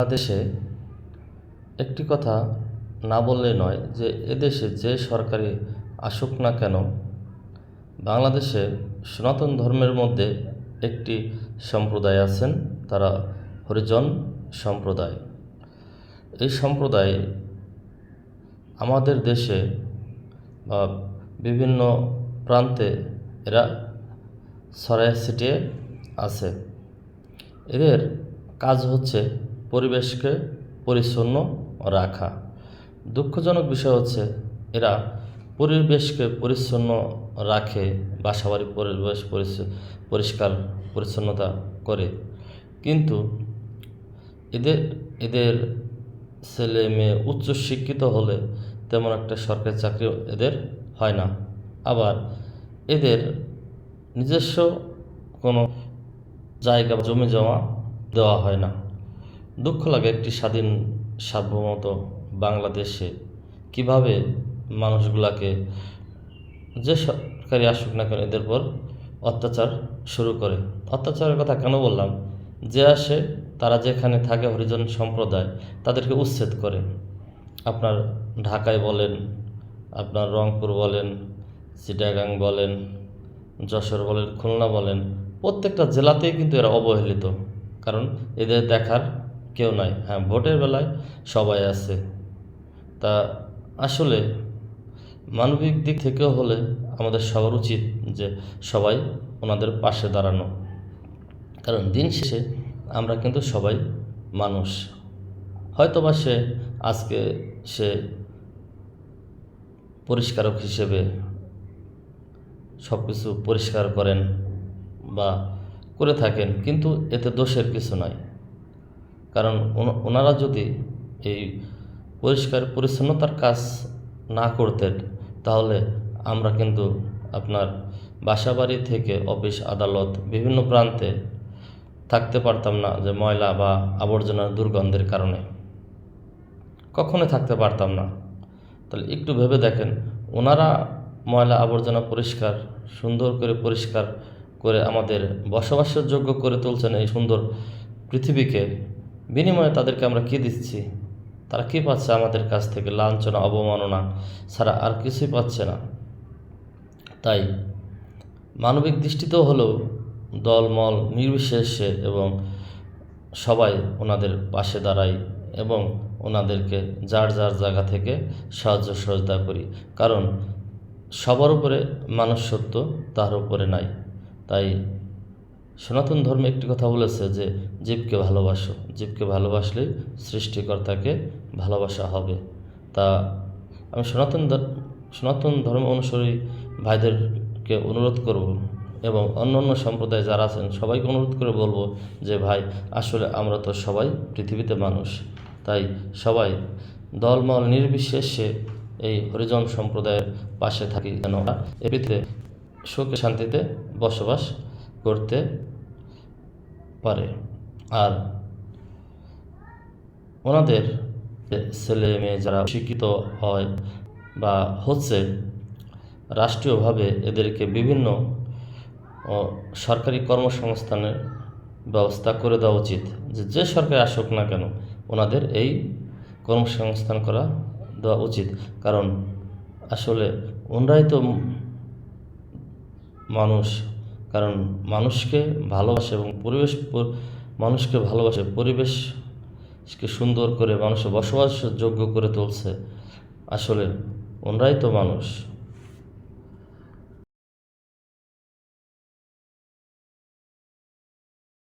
বাংলাদেশে একটি কথা না বললে নয় যে এদেশে যে সরকারি আসুক না কেন, বাংলাদেশে সনাতন ধর্মের মধ্যে একটি সম্প্রদায় আছেন, তারা হরিজন সম্প্রদায়। এই সম্প্রদায় আমাদের দেশে বা বিভিন্ন প্রান্তে এরা ছড়ায় ছিটিয়ে আছে। এদের কাজ হচ্ছে পরিবেশকে পরিচ্ছন্ন রাখা। দুঃখজনক বিষয় হচ্ছে এরা পরিবেশকে পরিচ্ছন্ন রাখে, বাসাবাড়ি পরিবেশ পরিষ্কার পরিচ্ছন্নতা করে, কিন্তু এদের এদের ছেলে মেয়ে উচ্চ শিক্ষিত হলে তেমন একটা সরকারি চাকরি এদের হয় না। আবার এদের নিজস্ব কোনো জায়গা জমি জমা দেওয়া হয় না। দুঃখ লাগে একটি স্বাধীন সার্বভৌমত্ব বাংলাদেশে কিভাবে মানুষগুলাকে যে সরকারি আসুক না কেন এদের পর অত্যাচার শুরু করে। অত্যাচারের কথা কেন বললাম, যে আসে তারা যেখানে থাকে হরিজন সম্প্রদায় তাদেরকে উচ্ছেদ করে। আপনার ঢাকায় বলেন, আপনার রংপুর বলেন, চিটাগাং বলেন, যশোর বলেন, খুলনা বলেন, প্রত্যেকটা জেলাতেই কিন্তু এরা অবহেলিত, কারণ এদের দেখার কেউ নাই। হ্যাঁ, ভোটের বেলায় সবাই আছে। তা আসলে মানবিক দিক থেকেও হলে আমাদের সবার উচিত যে সবাই ওনাদের পাশে দাঁড়ানো, কারণ দিন শেষে আমরা কিন্তু সবাই মানুষ। হয়তোবা আজকে সে পরিষ্কারক হিসেবে সব কিছু পরিষ্কার করেন বা করে থাকেন, কিন্তু এতে দোষের কিছু নয়। কারণ ওনারা যদি এই পরিষ্কার পরিচ্ছন্নতার কাজ না করতেন তাহলে আমরা কিন্তু আপনার বাসাবাড়ি থেকে অফিস আদালত বিভিন্ন প্রান্তে থাকতে পারতাম না, যে ময়লা বা আবর্জনার দুর্গন্ধের কারণে কখনোই থাকতে পারতাম না। তাহলে একটু ভেবে দেখেন, ওনারা ময়লা আবর্জনা পরিষ্কার সুন্দর করে পরিষ্কার করে আমাদের বসবাসের যোগ্য করে তুলছেন এই সুন্দর পৃথিবীকে, বিনিময়ে তাদেরকে আমরা কী দিচ্ছি? তারা কী পাচ্ছে আমাদের কাছ থেকে? লাঞ্ছনা অবমাননা ছাড়া আর কিছুই পাচ্ছে না। তাই মানবিক দৃষ্টিতেও হলেও দলমল নির্বিশেষে এবং সবাই ওনাদের পাশে দাঁড়াই এবং ওনাদেরকে যার যার জায়গা থেকে সাহায্য সহযোগিতা করি, কারণ সবার উপরে মানুষ সত্য, তার উপরে নাই। তাই সনাতন ধর্মে একটি কথা বলেছে যে জীবকে ভালোবাসো, জীবকে ভালোবাসলেই সৃষ্টিকর্তাকে ভালোবাসা হবে। তা আমি সনাতন ধর্ম অনুসারী ভাইদেরকে অনুরোধ করব এবং অন্য সম্প্রদায় যারা আছেন সবাইকে অনুরোধ করে বলবো যে ভাই, আসলে আমরা তো সবাই পৃথিবীতে মানুষ। তাই সবাই দলমল নির্বিশেষে এই হরিজন সম্প্রদায়ের পাশে থাকি, যেন আমরা এ পৃথিবীতে সুখে শান্তিতে বসবাস করতে পারে। আর ওনাদের ছেলে মেয়ে যারা শিক্ষিত হয় বা হচ্ছে, রাষ্ট্রীয়ভাবে এদেরকে বিভিন্ন সরকারি কর্মসংস্থানের ব্যবস্থা করে দেওয়া উচিত। যে সরকার আসুক না কেন ওনাদের এই কর্মসংস্থান করা দেওয়া উচিত, কারণ আসলে ওনারাই তো মানুষ। কারণ মানুষকে ভালোবাসে এবং মানুষকে ভালোবাসে, পরিবেশকে সুন্দর করে মানুষের বসবাস যোগ্য করে তুলছে। আসলে ওনারাই তো মানুষ।